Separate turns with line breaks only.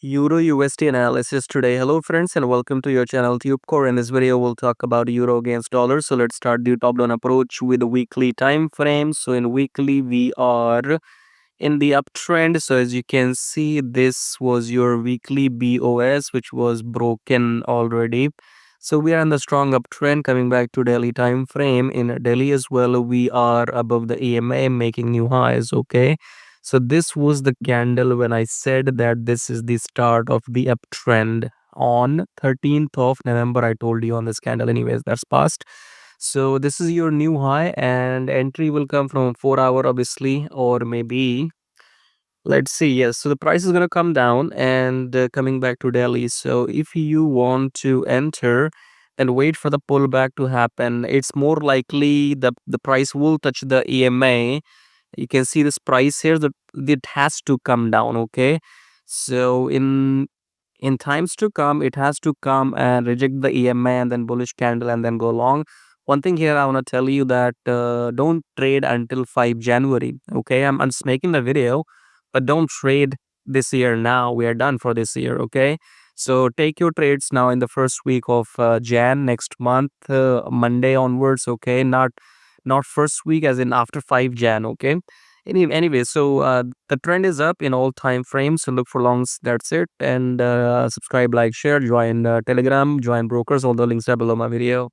Euro USD analysis today. Hello friends and welcome to your channel TubeCore. In this video we'll talk about euro against dollar. So let's start the top down approach with the weekly time frame. So in weekly we are in the uptrend. So as you can see, this was your weekly BOS which was broken already. So we are in the strong uptrend. Coming back to daily time frame, in daily as well we are above the EMA making new highs. Okay, so this was the candle when I said that this is the start of the uptrend on 13th of November. I told you on this candle. Anyways, that's past. So this is your new high and entry will come from 4 hour obviously, or maybe let's see. Yes, so the price is going to come down and coming back to Delhi. So if you want to enter and wait for the pullback to happen, it's more likely the price will touch the EMA. You can see this price here that it has to come down. Okay, so in times to come it has to come and reject the EMA and then bullish candle and then go long. One thing here I want to tell you that don't trade until 5 January. Okay, I'm just making the video, but don't trade this year. Now we are done for this year. Okay, so take your trades now in the first week of Jan next month, Monday onwards. Okay, not first week as in after 5 Jan. Okay, anyway, so the trend is up in all time frames, so look for longs. That's it. And subscribe, like, share, join Telegram, join brokers. All the links are below my video.